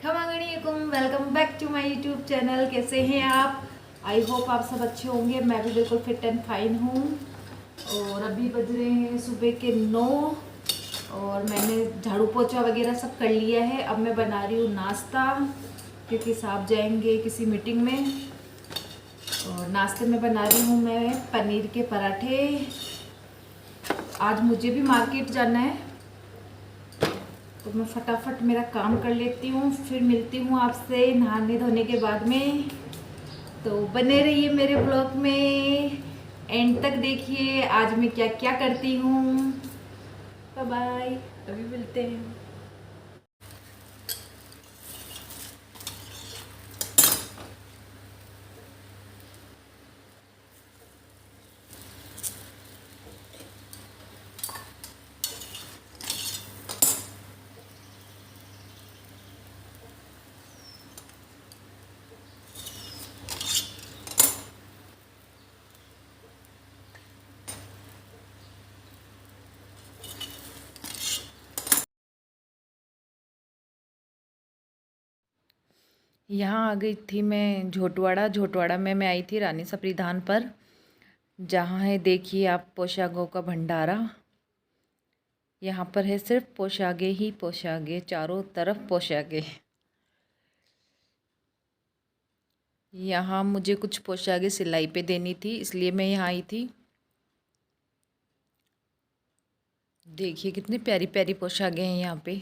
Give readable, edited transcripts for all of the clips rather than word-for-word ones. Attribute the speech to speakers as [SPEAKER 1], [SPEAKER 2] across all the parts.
[SPEAKER 1] अस्सलामुअलैकुम, welcome back to my YouTube channel. कैसे हैं आप? आई होप आप सब अच्छे होंगे। मैं भी बिल्कुल फिट एंड फाइन हूँ। और अभी बज रहे हैं सुबह के 9 और मैंने झाड़ू पोछा वगैरह सब कर लिया है। अब मैं बना रही हूँ नाश्ता, क्योंकि साहब जाएंगे किसी मीटिंग में। और नाश्ते में बना रही हूँ मैं पनीर के पराठे। आज मुझे भी मार्केट जाना है, तो मैं फटाफट मेरा काम कर लेती हूँ, फिर मिलती हूँ आपसे नहाने धोने के बाद में। तो बने रहिए मेरे ब्लॉग में, एंड तक देखिए आज मैं क्या क्या करती हूँ। बाय बाय, अभी मिलते हैं। यहाँ आ गई थी मैं झोटवाड़ा में मैं आई थी रानी सप्रीधान पर, जहाँ है देखिए आप पोशाकों का भंडारा। यहाँ पर है सिर्फ पोशाके ही पोशाके, चारों तरफ पोशाके। यहाँ मुझे कुछ पोशाकें सिलाई पे देनी थी, इसलिए मैं यहाँ आई थी। देखिए कितनी प्यारी प्यारी पोशाकें हैं यहाँ पे।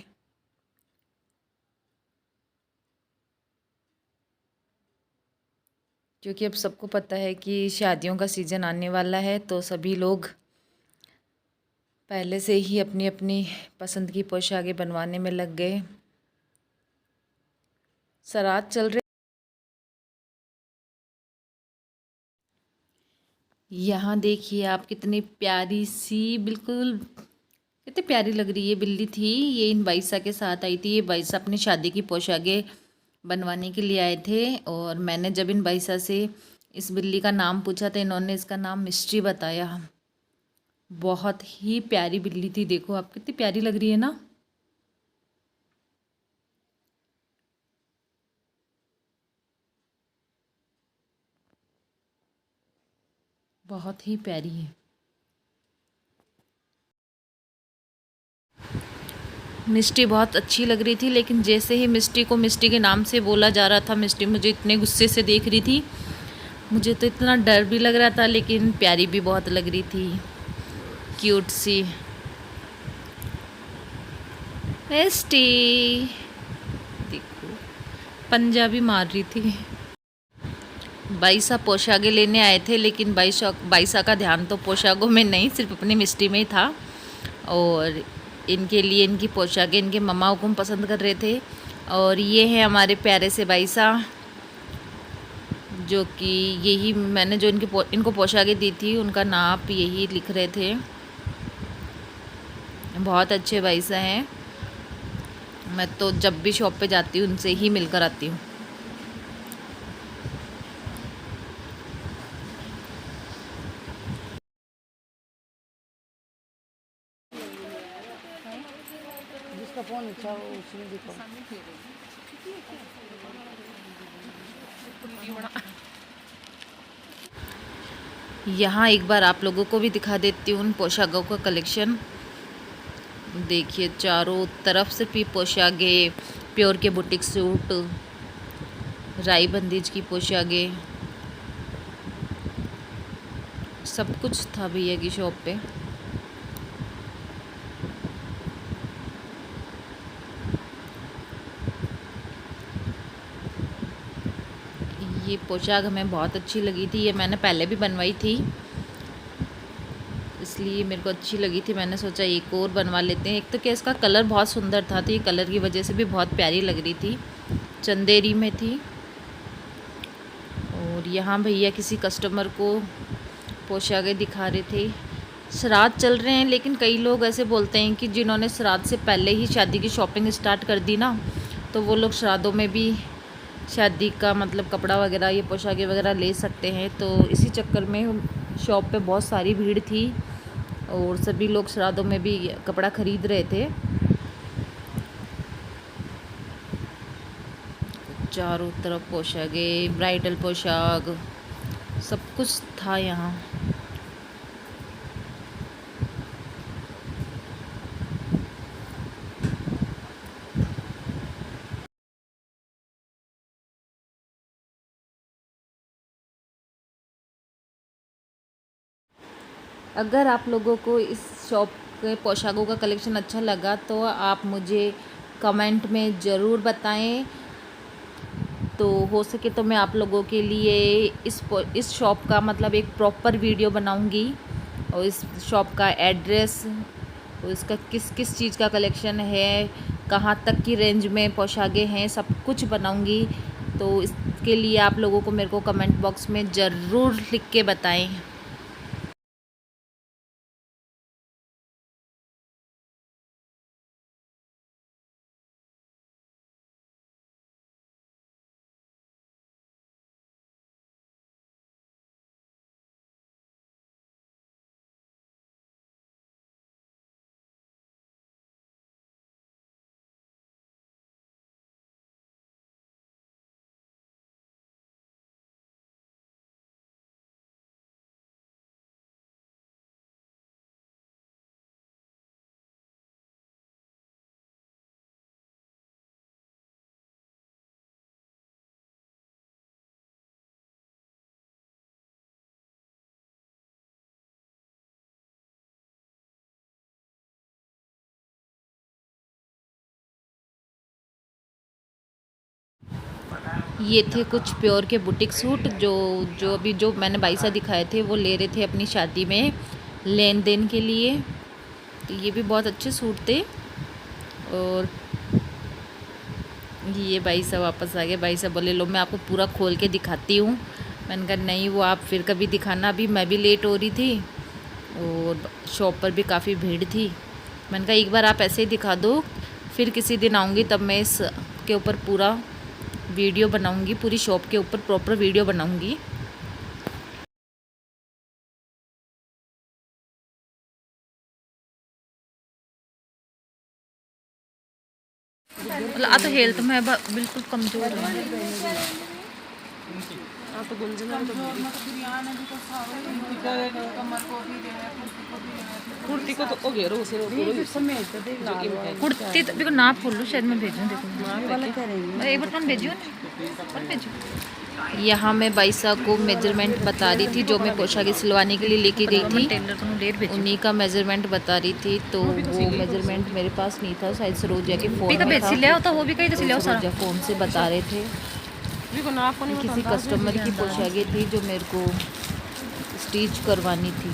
[SPEAKER 1] क्योंकि अब सबको पता है कि शादियों का सीज़न आने वाला है, तो सभी लोग पहले से ही अपनी अपनी पसंद की पोशाकें बनवाने में लग गए। सरात चल रहे। यहाँ देखिए आप कितनी प्यारी सी, बिल्कुल कितनी प्यारी लग रही है बिल्ली थी। ये इन बाईसा के साथ आई थी। ये बाईसा अपनी शादी की पोशाकें बनवाने के लिए आए थे, और मैंने जब इन बाईसा से इस बिल्ली का नाम पूछा तो इन्होंने इसका नाम मिस्ट्री बताया। बहुत ही प्यारी बिल्ली थी। देखो आप कितनी प्यारी लग रही है ना। बहुत ही प्यारी है। मिस्टी बहुत अच्छी लग रही थी, लेकिन जैसे ही मिस्टी को मिस्टी के नाम से बोला जा रहा था, मिस्टी मुझे इतने गुस्से से देख रही थी। मुझे तो इतना डर भी लग रहा था, लेकिन प्यारी भी बहुत लग रही थी, क्यूट सी। मिस्टी देखो पंजाबी मार रही थी। बाईसा पोशाकें लेने आए थे, लेकिन बाईसा का ध्यान तो पोशाकों में नहीं, सिर्फ अपनी मिस्टी में ही था। और इनके लिए इनकी पोशाकें इनके मम्मा हुकुम पसंद कर रहे थे। और ये हैं हमारे प्यारे से बाईसा, जो कि यही मैंने जो इनको पोशाकें दी थी उनका नाप यही लिख रहे थे। बहुत अच्छे बाईसा हैं। मैं तो जब भी शॉप पे जाती हूँ उनसे ही मिलकर आती हूँ।
[SPEAKER 2] जिसका फोन अच्छा हो उसमें दिखाओ।
[SPEAKER 1] यहाँ एक बार आप लोगों को भी दिखा देती हूँ उन पोशाकों का कलेक्शन। देखिए चारों तरफ से भी पोशाकें, प्योर के बुटीक सूट, राई बंदीज की पोशाकें, सब कुछ था भैया की शॉप पे। ये पोशाक हमें बहुत अच्छी लगी थी। ये मैंने पहले भी बनवाई थी, इसलिए मेरे को अच्छी लगी थी। मैंने सोचा एक और बनवा लेते हैं। एक तो क्या इसका कलर बहुत सुंदर था, तो ये कलर की वजह से भी बहुत प्यारी लग रही थी। चंदेरी में थी। और यहाँ भैया किसी कस्टमर को पोशाकें दिखा रहे थे। श्राद्ध चल रहे हैं, लेकिन कई लोग ऐसे बोलते हैं कि जिन्होंने श्राद्ध से पहले ही शादी की शॉपिंग स्टार्ट कर दी ना, तो वो लोग श्राद्धों में भी शादी का मतलब कपड़ा वगैरह, ये पोशाकें वगैरह ले सकते हैं। तो इसी चक्कर में शॉप पे बहुत सारी भीड़ थी, और सभी लोग श्राद्धों में भी कपड़ा ख़रीद रहे थे। चारों तरफ पोशाके, ब्राइडल पोशाक सब कुछ था यहाँ। अगर आप लोगों को इस शॉप के पोशाकों का कलेक्शन अच्छा लगा तो आप मुझे कमेंट में ज़रूर बताएं। तो हो सके तो मैं आप लोगों के लिए इस शॉप का मतलब एक प्रॉपर वीडियो बनाऊंगी और इस शॉप का एड्रेस और इसका किस किस चीज़ का कलेक्शन है, कहाँ तक की रेंज में पोशाकें हैं, सब कुछ बनाऊंगी। तो इसके लिए आप लोगों को मेरे को कमेंट बॉक्स में ज़रूर लिख के बताएं। ये थे कुछ प्योर के बुटीक सूट जो मैंने बाईसा दिखाए थे, वो ले रहे थे अपनी शादी में लेन देन के लिए। तो ये भी बहुत अच्छे सूट थे। और ये बाईसा वापस आ गए। बाईसा बोले लो मैं आपको पूरा खोल के दिखाती हूँ। मैंने कहा नहीं, वो आप फिर कभी दिखाना, अभी मैं भी लेट हो रही थी और शॉप पर भी काफ़ी भीड़ थी। मैंने कहा एक बार आप ऐसे ही दिखा दो, फिर किसी दिन आऊँगी तब मैं इस के ऊपर पूरा वीडियो बनाऊंगी, पूरी शॉप के ऊपर प्रॉपर वीडियो बनाऊंगी। तो हेल्थ में बिल्कुल कमजोर है।
[SPEAKER 2] कुर्ती को तो हो गया रो से
[SPEAKER 1] कुर्ती तो देखो नाप खोल लो, शायद मैं भेजूँ। देखो एक बार भेजूँ यहाँ मैं बाईसा को मेजरमेंट बता रही थी, जो मैं पोशाकें सिलवाने के लिए लेके गई थी, उन्हीं का मेजरमेंट बता रही थी। तो वो मेजरमेंट मेरे पास नहीं था, शायद सरोजा के फ़ोन में था। सरोजा फ़ोन से बता रहे थे। किसी कस्टमर की पोशाकें थी जो मेरे को स्टिच करवानी थी।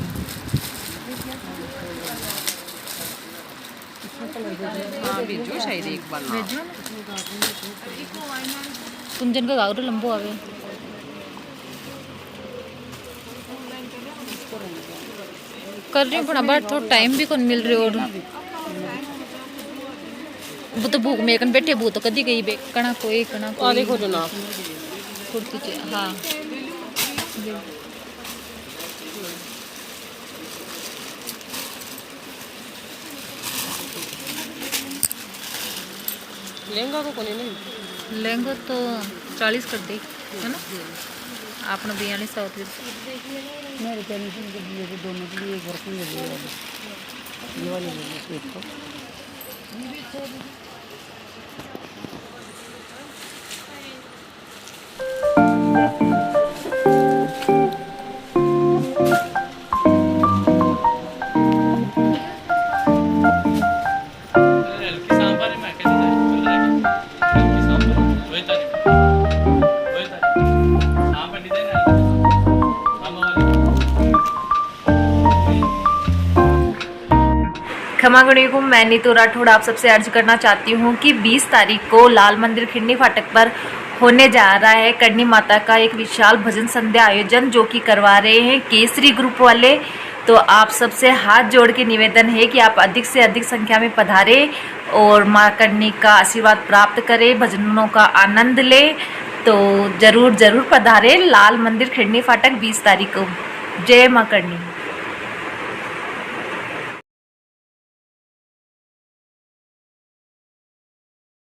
[SPEAKER 2] शायद एक बार
[SPEAKER 1] कुंजन का गाउर लंबो आवे कर रही हूँ, पर अब थोड़ा टाइम भी कौन मिल रही। और वो तो भूख मेरे कन बैठे, वो तो कदी गई कणा कोई
[SPEAKER 2] देखो जो ना
[SPEAKER 1] कुर्ती। हाँ
[SPEAKER 2] लहंगा को कोने नहीं,
[SPEAKER 1] लहंगा तो 40 कर दे, है ना। आपने 42 साउथ
[SPEAKER 2] मेरे टेंशन के लिए दोनों के लिए एक वर्क में ये वाली ले लो।
[SPEAKER 1] क्षमा करिएगा, मैं नीतू राठौड़ आप सबसे अर्ज करना चाहती हूँ कि 20 तारीख को लाल मंदिर खिंडी फाटक पर होने जा रहा है करणी माता का एक विशाल भजन संध्या आयोजन, जो कि करवा रहे हैं केसरी ग्रुप वाले। तो आप सबसे हाथ जोड़ के निवेदन है कि आप अधिक से अधिक संख्या में पधारें और माँ करणी का आशीर्वाद प्राप्त करें, भजनों का आनंद लें। तो ज़रूर ज़रूर पधारें लाल मंदिर खिंडी फाटक 20 तारीख को। जय माँ करणी।